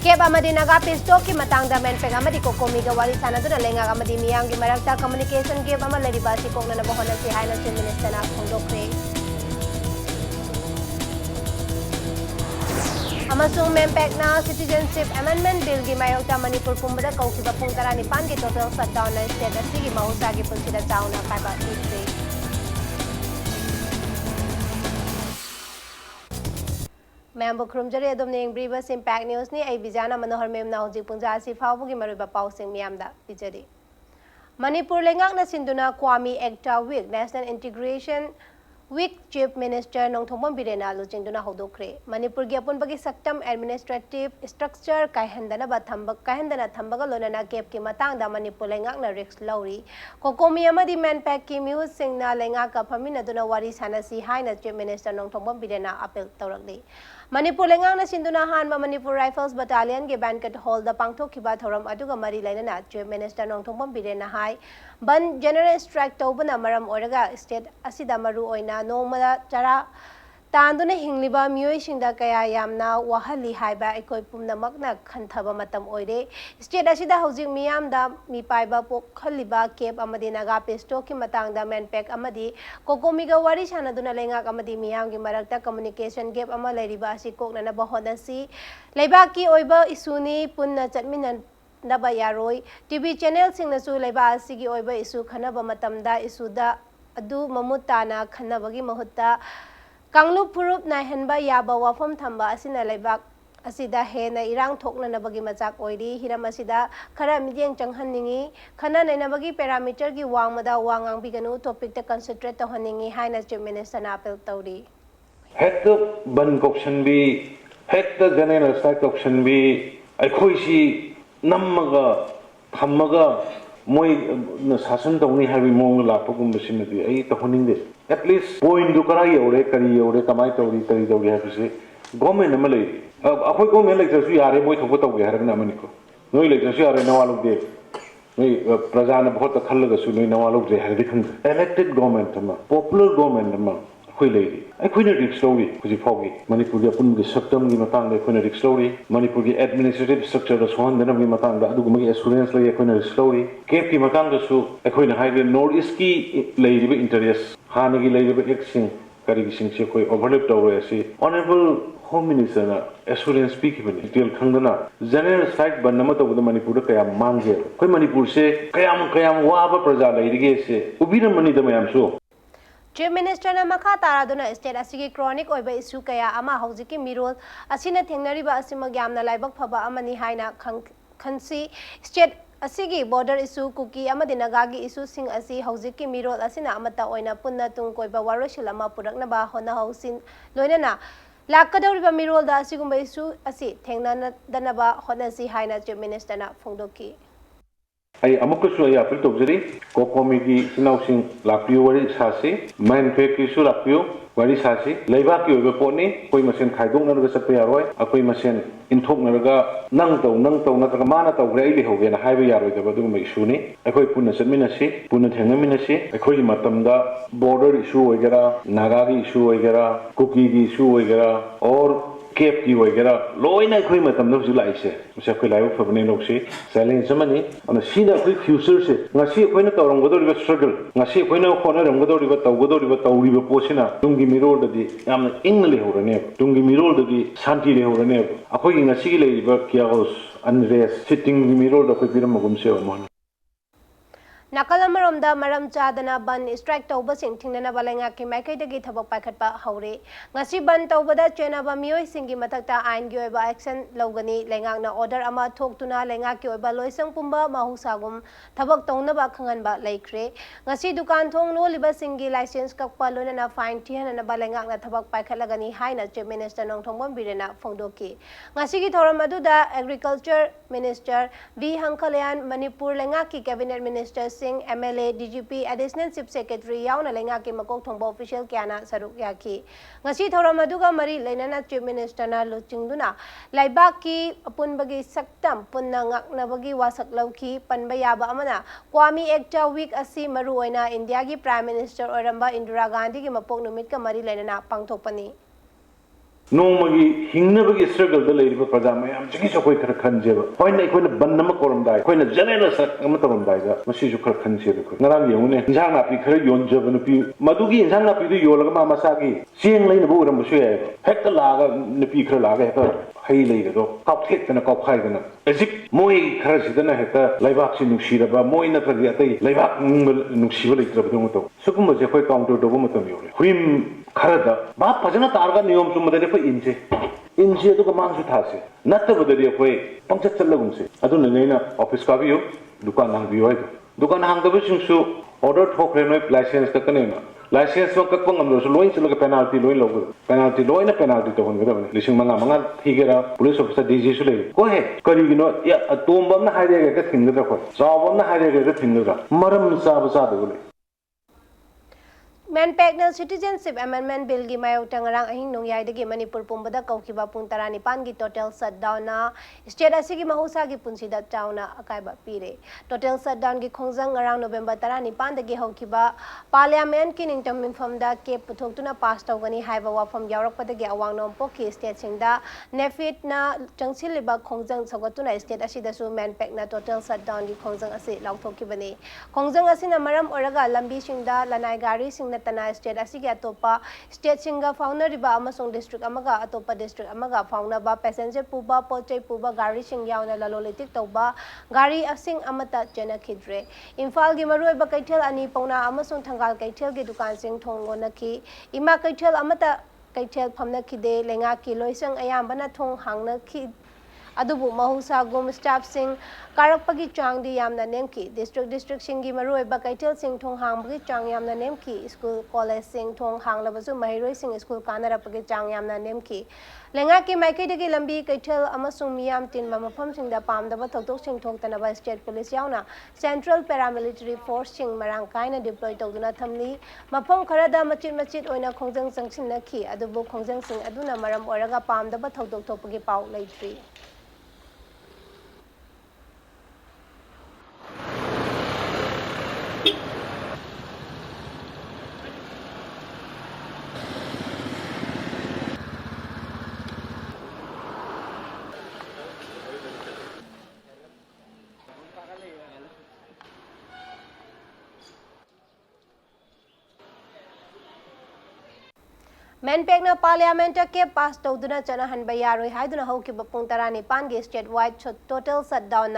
Cab अमदी Naga पिस्टोक की मतंगदा मेनपेग अमदी कोकोमी का वारी सानदुना लेंगा अमदी मियांग की मरकता कम्युनिकेशन गेब अमल लरिबासी कोकना बहोनसी हाइना चीफ मिनिस्टर ना फोंदोक्रे अमसुंग मेनपेगना सिटीजनशिप अमेंडमेंट बिल की मायोक्ता मणिपुर पुंबदा कौखिबा पुंग 19 की टोटल शटडाउन ना स्टेट असिगी महुसागी पुंसिदा चाउना काबा इत्रे मैम खुरमजरे अदम इम्पैक्ट न्यूज़ ने बिजाना मनोहर मेमना हौजिक पुंजा असि फाउबुगी मरुबा पाउसिंग मियामदा पिजरी मणिपुर लेंगाकना सिंदुना Qaumi Ekta week national integration week chief minister Nongthombam बिरेना लुचिंदुना हौदोखरे मणिपुर की अपुनबगी सक्तम एडमिनिस्ट्रेटिव स्ट्रक्चर कायहंदना थंबगा लोनना केप की मतंगदा मणिपुर लेंगाकना रिस्क लौरी कोकोमी अमदी मैनपैक की म्यूज सिंगना लेंगाका फमिनदुना वारी सानसी हाइना चीफ मिनिस्टर नोंथोंबम बिरेना अपील तौरकली मणिपुर लेंगाकना सिंदुना हानबा मणिपुर राइफल्स बटालियन के बैंकेट हॉल दा पांगथोखिबा थौरम अदुगा मरी लेनना चीफ मिनिस्टर नोंथोंबम बिरेना हाई बन जनरल स्ट्राइक तौबना मरम ओरगा स्टेट असिदा मरु ओइना नोमदा चरा तांदुना हिंगलिबा मियोइसिंदा कया यामना वाहली हाइबा एकोय पुमनमकना खंथबा मतम ओइरे स्टेट असिदा हौजिक मियामदा मिपाइबा पोखलिबा केब अमदी नागा पिस्टो की मतंगदा मेनपेक अमदी कोकोमीगा वारी सानदुना लेंगाक अमदी मियामगी मरकता कम्युनिकेशन गेप अमा लेरिबा असि कोकनना बहोनसी लेबाकी ओइबा इसुनी पुन्ना चटमिनन नबा यारोय टीवी चैनल सिंगनसु लेबा असिगी ओइबा इसु खनबा मतमदा इसुदा अदु ममुताना खनबगी महुत्ता कांगलु फुरुप नायहनबा याबा वाफम थंबा असिना लेबाक असिदा हेना इरांग थोकननबगी मचाक ओइरी हिरम असिदा खरा मिजेंग चंगहननिंगी खना नैनबगी पैरामीटर की वांगमदा वांगांगबिगनु टॉपिक ता कंसंट्रेट तहनिंगी हाइना चीफ मिनिस्टर ना अपील तौरी हेक्ट बन कोक्शन भी हेक्ट जनरल स्ट्राइक कोक्शन भी अखोइसी नम्मगा थम्मगा मोय शासन तौनी हाबी मोंग लापगुंबसिनदी आई तहनिंदे एटलीस्ट पॉइंट दु करा योरे करी योरे कमाई तौरी तरी तौरी हाबिसे गवर्नमेंट अमा लई अखोय गवर्नमेंट लेक्चरसु यारे मोय थोबो तौगे हारगना मनिको नोय लेक्चरसु यारे नवालुदे नोय प्रजा ने बहुत खल्लगसु नोय नवालुदे हारदि खंग इलेक्टेड गवर्नमेंट अमा पॉपुलर गवर्नमेंट अमा अखोय लेरी अखोयना रिक्स लौरी हुजि फावगी मणिपुर अपुनगी सक्तम की मतंग अखोयना रिक्स लौरी मणिपुर की एडमिनिस्ट्रेटिव स्ट्रक्चर सोहनदना की मतंग अदुगुमगी एश्योरेंस लई अखोयना रिक्स लौरी केप की मतंग दसु अखोयना हाइबे नॉर्थ ईस्ट की लेरिबे इंटरेस्ट हानगी लेरिबे एक्सिंग करिगी सिंगसे अखोय ओवरलैप तौरे असि ऑनरेबल होम मिनिस्टर ना एश्योरेंस पीखिबनी डिटेल खंगदना जनरल स्ट्राइक बननमा तौबदा मणिपुर कया मांगे अखोय मणिपुर से कयाम वाबा प्रजा लेरिगे से उबिरमनी दमयामसु चीफ मिनिस्टर ने मखा तारादुना स्टेट असिगी क्रॉनिक ओइबा इशू कया अमा हौजिकी मिरोल असिना थेंगनरिबा असिमग यामना लाइबक फबा अमनी हाइना खंसी स्टेट असिगी बॉर्डर इशू कुकी अमदि नगागी इशू सिंग असि हौजिकी मिरोल असिना अमता ओइना पुन्ना तुंग कोइबा वारोसिल अमा पुरकनबा होना हौसिन लोइनना लाकदौरिबा मिरोल दा असिगुंबा इशू असि थेंगनदनबा होनसी हाइना चीफ मिनिस्टर ना फोंदोकी आई अमुकसु आई अपील तौजरी कोकोमी की सिनाउसिंग लापियो वरी सासी मैन फेक की लापियो वरी सासी लेबा की ओइबे पोनी कोई मसेन खाइदोंनरगा चप्पे यारोय अकोई मसेन इनथोकनरगा नंग तौ नतरगा माना तौग्रे आई लेहोगेना हाइबे यारोयदबा दुगुम इशूनी अकोई पुन्ना चटमिनसी पुन्ना थेंगमिनसी अकोई मतमदा बॉर्डर इशू ओइगेरा नागा की इशू ओइगेरा कुकी की इशू ओइगेरा और केप की वगैरह लोइना अखोई मतम नबजु लाइसे उसे अखोई लाइव फबने लोकसे चैलेंज अमनी अन सीना अखोई फ्यूचर से ngasi अखोइना तौरमगदोरिबा स्ट्रगल ngasi अखोइना होनरमगदोरिबा तौगदोरिबा पोसिना तुंगी मिरोल ददी यामना इंग लेहोरने तुंगी मिरोल ददी शांति लेहोरने अखोई ngasi की लेरिबा कियागोस अनरेस सिटिंग मिरोल अखोई पिरमगुमसे अमन नकल अमरोमदा मरम चादना बन स्ट्राइक तौबसिंग थिंगनबा लेंगाकी माइकैदगी थबक पाइखटपा हौरे ngasi बन तौबदा चेनबा मियोय सिंगी मथक्ता आइन की ओइबा एक्शन लौगनी लेंगाकना ऑर्डर अमा थोक्तुना लेंगाकी ओइबा लोइसंग पुंबा माहुसागुम थबक तौनबा खंगनबा लेख्रे ngasi दुकान थोंग लोलिबा सिंगी लाइसेंस ककपा लोनना फाइन थिहननबा लेंगाकना थबक पाइखटलगनी हाइना चीफ मिनिस्टर नोंथोंबम बिरेना फोंदोकी ngasi की थौरम अदुदा एग्रीकल्चर मिनिस्टर बी हंखलयान मणिपुर लेंगाकी कैबिनेट मिनिस्टर सिंह MLA DGP additional chief secretary याउना लेंगा के मकोक थोंबा ऑफिशियल क्याना सरुक याकी ngasi थौरम अदुगा मरी लेनना चीफ मिनिस्टर ना लुचिंगदुना लाइबाक की अपुनबगी सक्तम पुन्ना ngaknabagi wasak lawki panba yaba amana kwami ekta week asi maru oina india gi prime minister oramba indira gandhi gi mapok numit ka mari lenana pangthokpani नोमगी हिंगनबगी स्ट्रगल द लेरिबा प्रजा मयाम चिकी सकोय खर खनजेबा होइना इखोइना बन्नम कोरमदाय इखोइना जनरल सक अम तोरमदाय दा मसिजु खर खनजेबा खो नराम येउने इंजांग नापी खर योनजब नुपी मदुगी इंजांग नापी दु योलगा मा मसागी चेंग लेना बु उरम बसु याय हेक्ता लागा नुपी खर लागा हेक्ता हई लेगदो कापथेक्तना कापखाइदना एजिक मोय खर सिदना हेक्ता लाइबाक सि नुसिरबा मोय नत्रदि अतै लाइबाक नुसिबा लेत्रबदो मतो सुकुमजे खोय काउंटर दोबो मतम योले हुइम खरदा बाप फजना तारगा नियम चुमदरे फ इंजे इंजे तो मांगसु थासे नत्तबदरी अखोय पंचत चल्लगुमसे अदुन नैना ऑफिस काबियो दुकान हांगबियो है दुकान हांगदबसिंगसु ऑर्डर ठोकरे नोय लाइसेंस ककनेना लाइसेंस व ककपंग हमलोसु लोइन चलग पेनाल्टी लोइन लोग पेनाल्टी लोइन पेनाल्टी तो होनगदबने लिसिंग मंगा मंगा थीगेरा पुलिस ऑफिसर डीजी सु ले को है करिगिनो या अतोमबम हाइरेगे का थिंगदरा को चावबम हाइरेगे का थिंगदरा मरम चाब चादगले मैनपेक्नल सिटीजनशिप अमेंडमेंट बिल की मायोक्ता ngarang ahing nongyai manipur pumbada kaukiba pung 19 की टोटल शटडाउन स्टेट असि mahausa की पुंसीदा चाउना अकाइबा पीरे टोटल शटडाउन की खोंजंग ngarang नवंबर 19 दगी हौकिबा पार्लियामेंट की निंगतम मिनफमदा के पुथोक्तुना पास तौगनी हाइबा वाफम यावरकपदगी अवांग नोंपोकी स्टेट सिंगदा नेफिट ना चंगसिलिबा खोंजंग सगतुना स्टेट असिदसु मैनपेक्ना टोटल शटडाउन की खोंजंग असि लाउथोकिबने खोंजंग असिना मरम ओरगा लंबी सिंगदा लनाई गाड़ी सिंग तना स्टेट असिगे अतोपा स्टेट सिंगा फाउनरिबा अमसोंग डिस्ट्रिक्ट अमगा अतोपा डिस्ट्रिक्ट अमगा फाउनबा पैसेंजर पुबा पोचै पुबा गाड़ी सिंग यावना ललोलितिक तौबा गाड़ी असिंग अमता चेनखिद्रे इम्फाल की मरुएबा कैथेल अनि पौना अमसोंग थंगाल कैथेल की दुकान सिंग थोंगोनखी इमा कैथेल अमता कैथेल फमनखिदे लेंगा की लोइसंग अयामबना थोंग हांगनखि अदुबु महौसा गुम स्टाफ सिंह कारकपगी चांगदी यामना नेमकी डिस्ट्रिक्ट सिंगी मरुएबा कैथेल सिंह थोंग हांगबगी चांग यामना नेमकी स्कूल कॉलेज सिंह थोंग हांगलबसु महिरोई सिंह स्कूल कानरपगी चांग यामना नेमकी लेंगा की माइकैदगी लंबी कैथेल अमसुंग मियाम तिनबा मफम सिंगदा पामदबा थौतोक सिंह थोक्तनबा स्टेट पुलिस यावना सेंट्रल पैरामिलिटरी फोर्स सिंह मरांग कायना डिप्लॉय तौदुना थमली मफम खरदा मचित मचित ओइना खोंजंग संगसिनखी अदुबु खोंजंग सिंह अदुना मरम ओरगा पामदबा थौतोक थोपगी पाउ लेट्री मैनपेक्ना पार्लियामेंट के पास तौदुना चना हनबा यारोय हाइदुना हौकिबा पुंग 19 की state wide total shutdown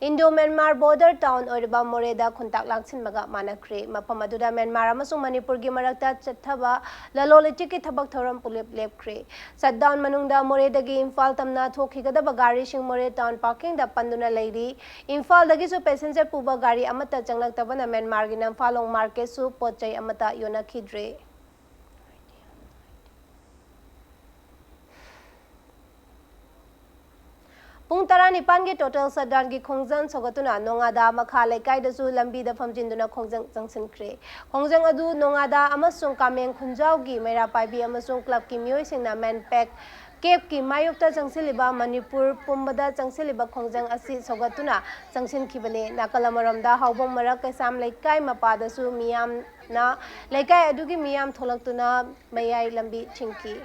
Indo Myanmar border town ओरबा मोरेदा खुंताक लांगसिनबगा मानख्रे मफम अदुदा म्यांमार अमसुंग मणिपुर की मरक्ता चथबा ललोलिटी की थबक थौरम पुलिप लेपख्रे शटडाउन मनुंगदा मोरेदगी इम्फाल तमना थोखिगदबा गाड़ी सिंग मोरे टाउन पार्किंग दा पंदुना लेरी इम्फाल दगिसु पैसेंजर पुबा गाड़ी अमता चंगलक्तबना म्यांमार की नंफालोंग मार्केट सु पोचै अमता योनखिद्रे पुंग 19 की टोटल शटडाउन की खोंजंग सगतुना नोंगादा मखा लेकाइदसु लंबीदा फमजिंदुना खोंजंग जंगसिनख्रे खोंजंग अदु नोंगादा अमसुंग कामेंग खुंजावगी मेरा पाइबी अमसुंग क्लब की मियोइसिंगना मैनपेक केप की मायुक्ता चंगसिलिबा मणिपुर पुंबदा चंगसिलिबा खोंजंग असि सगतुना चंगसिनखिबने नाकलमरमदा हाउबम मरक कैसाम लेकाइ मपादसु मियामना लेकाइ अदुगी मियाम थोलक्तुना मयाइ लंबी छिंकी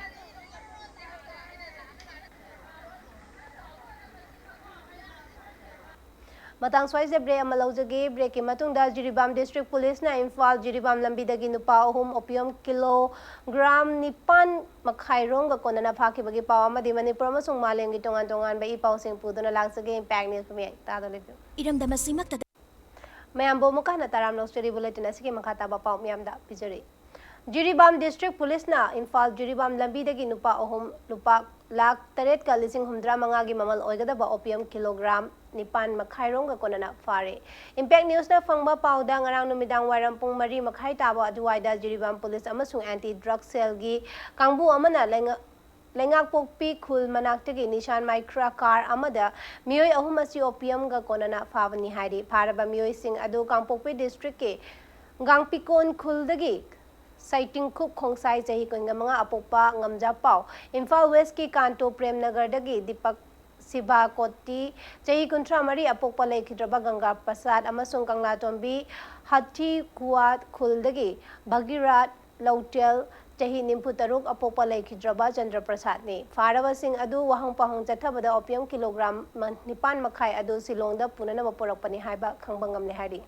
मतंग स्वाइसे ब्रेक अमा लौजगे ब्रेक की मतुंगदा जिरीबाम डिस्ट्रिक्ट पुलिस ना इम्फाल जिरीबाम लंबीदगी नुपा अहुम ओपियम किलोग्राम 9 मखाइरोंग कोनना फाखिबगी पाव अमदि मणिपुर अमसुंग मालेमगी तोंगान तोंगान बे इपाउसिंग पुदुना लाक्सगे इम्पैक्ट न्यूज पमे तादोलेबु इरमदमसिमक्ता मैमबो मुकाना ताराम नोस्टरी बुलेटिन असगे मखाता पाव म्यामदा पिजरी जिरीबाम डिस्ट्रिक्ट पुलिस ना इम्फाल जिरीबाम लंबीदगी नुपा अहुम लुपा लाख 8,135 की ममल ओइगदबा ओपियम किलोग्राम 9 मखाइरोंग कोनना फारे इम्पैक्ट न्यूज ना फंगबा पाउदा ngarang नुमिदांग वाइरम पुंग 3 मखाइ ताबा अदुवाइदा जिरीबाम पुलिस अमसुंग एंटी ड्रग सेल की कांगबु अमना लेंगाक पोकपी खुल मनाक्तगी निशान माइक्रा कार अमदा मियोय अहुम असि ओपियम गा कोनना फावनी हाइरी फारबा मियोय सिंह अदु कांगपोकपी डिस्ट्रिक्ट के गांगपिकोन खुलदगी साइटिंग खुक खोंसाई चही कोंगा मंगा अपोपा ngamja पाव इम्फाल वेस्ट की कांटो प्रेमनगर दगी दीपक सिबा कोटी चही 13 अपोपा लेखिद्रबा गंगा प्रसाद अमसुंग कंगला तोंबी हथी कुआ खुलदगी भगीरात लौटेल चाही 93 अपोप लेखिद्रबा चंद्र प्रसाद ने फारबसिंग अदु वहंग पहंग चथबदा ओपियम किलोग्राम 9 मखाई अदु सिलोंगदा पुननब पोरकपनि हाइबा खंबंगमने हाइरि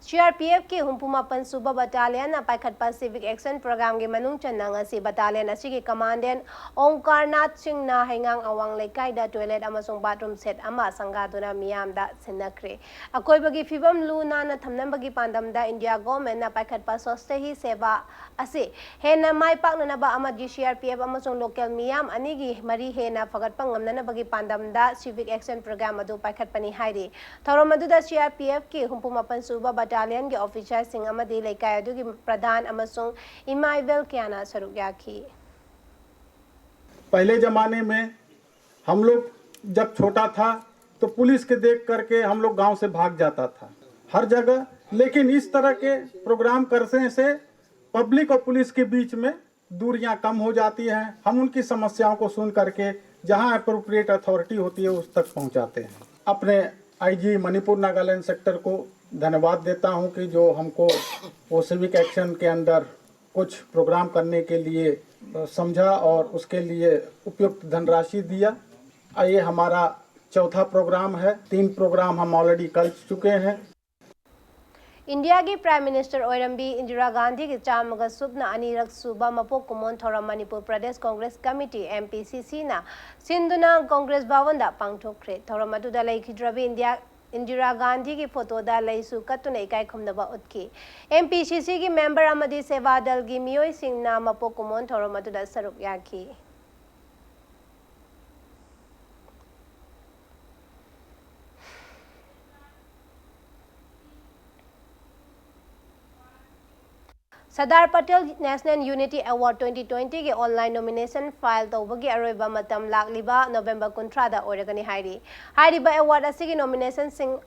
CRPF की हुंपुमापन सुबह बटालियन पाइखटपा सिविक एक्शन प्रोग्राम के मनुंग चन्ना बटालियन असिगी कमांडेंट ओंकार नाथ सिंह ना हैंगांग अवांग लेकाइदा टॉयलेट अमसोंग बाथरूम सेट अमा संगादुना मियामदा सिन्नख्रे अकोइबगी फिबम लू नाना थमनबगी पांदमदा इंडिया गवर्नमेंट ना पाइखटपा स्वस्थ ही सेवा असे हेना माइ पाकननबा अमगी CRPF अमसोंग लोकल मियाम अनिगी मरी हेना फगटपा ngamnanabagi पांदमदा सिविक एक्शन प्रोग्राम अदु पाइखटपनि हाइरि थौरम अदुदा CRPF की हुंपुमापन सुबह बटालियन के ऑफिसर सिंह अमदी लेकाय अदुगी प्रधान अमसोंग इमाइवेल क्याना सरुक याखी। पहले ज़माने में हम लोग जब छोटा था तो पुलिस के देख करके हम लोग गांव से भाग जाता था हर जगह, लेकिन इस तरह के प्रोग्राम करने से पब्लिक और पुलिस के बीच में दूरियां कम हो जाती हैं। हम उनकी समस्याओं को सुन करके जहां अप्रोप्रिएट अथॉरिटी होती है उस तक पहुंचाते हैं। अपने IG मणिपुर नागालैंड सेक्टर को धन्यवाद देता हूं कि जो हमको वो सिविक एक्शन के अंदर कुछ प्रोग्राम करने के लिए समझा और उसके लिए उपयुक्त धनराशि दिया। ये हमारा चौथा प्रोग्राम है, 3 प्रोग्राम हम ऑलरेडी कर चुके हैं। इंडिया की प्राइम मिनिस्टर ओरम्बी इंदिरा गांधी के चामग सुबना अनिरक सुबा मपोक कुमोन थौरम मणिपुर प्रदेश कांग्रेस कमिटी MPCC ना सिंधुना कांग्रेस भवन दा पांगथोखरे थौरम अदुदा लेखिद्रबी इंदिरा गांधी की फोटोदा लेसु कतुना इकाई खुमनबा उतकी MPCC की मेंबर अमदी सेवा दल की मियोई सिंह ना मपोक कुमोन थौरम अदुदा सरुक याखी। Sardar Patel national unity award 2020 के ऑनलाइन नॉमिनेशन फाइल तौबगी अरोइबा मतम लाकलिबा नवंबर 19 ओरगनी हाइरी हाइरिबा अवार्ड असिगी नॉमिनेशन सिंह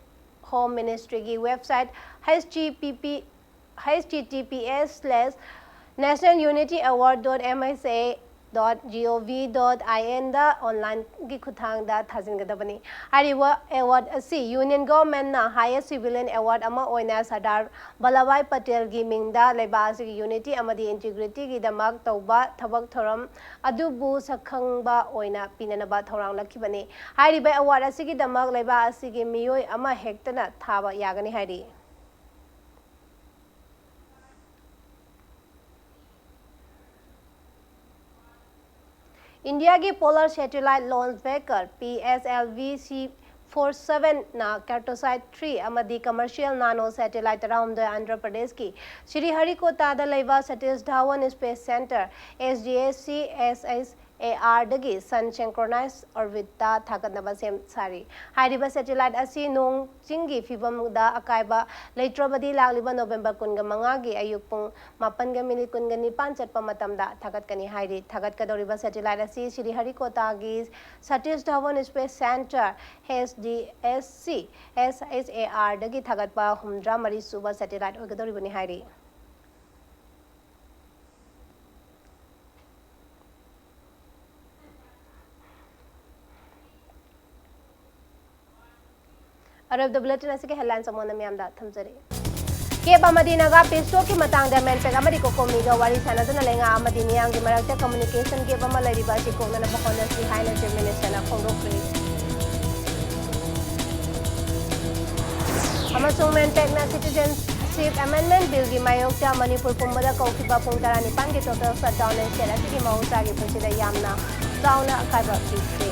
होम मिनिस्ट्री की वेबसाइट https:/nationalunityaward.msa.gov.in दा ऑनलाइन की खुथांग दा थाजिनगदबनी हारिवा अवार्ड असी यूनियन गवर्नमेंट ना हाईएस्ट सिविलियन अवार्ड अमा ओइना सरदार वल्लभभाई पटेल की मिंगदा लेबासी की यूनिटी अमदी इंटीग्रिटी की दमक तौबा थबक थरम अदुबु सखंगबा ओइना पिननबा थौरांग लखिबनी हारिबा अवार्ड असी की दमक लेबा असी की मियोय अमा हेक्तना थाबा यागनी हारि। इंडिया की polar satellite launch vehicle PSLV-C47 ना कार्टोसाइट 3 अमदी कमर्शियल नानो सैटेलाइट अराउंड आंध्र प्रदेश की श्रीहरिकोटा लेवा Satish Dhawan space centre SDSC-SSAR दगी सन सिंक्रोनाइज ऑर्बिट थागतनबा सेम सारी हाइरिबा सैटेलाइट असी नोंग चिंगी फिबमदा अकाइबा लेट्रबदी लागलिबा नवंबर 15 की अयुक पुंग 8:19 चटपा मतमदा थागतकनी हाइरि थागतकदौरिबा सैटेलाइट असी श्रीहरिकोटा की Satish Dhawan space centre SDSC-SSAR दगी थागतपा 13 सुबा सैटेलाइट ओगदौरिबनी हाइरि। अरब द बुलेटिन असिके हेडलाइन समोना मियामदा थमजरे केब अमदी नगा पेस्टो की मतांगदा मेनपेक अमदी कोकोमीगा वारी सानदना लेंगा अमदी मियांग मरक्ता कम्युनिकेशन केब अमा लरिबा सि कोंगना बखोना सि हाइना चीफ मिनिस्टर फोंडोक्रे अमसों मेनपेक ना सिटीजनशिप अमेंडमेंट बिल की मायोक्ता मणिपुर पुंबदा कौखिबा पुंग 19 की टोटल शटडाउन एंड सेट असिके मौसा की पुंसिदा यामना चाउना अकाइबा पिखे।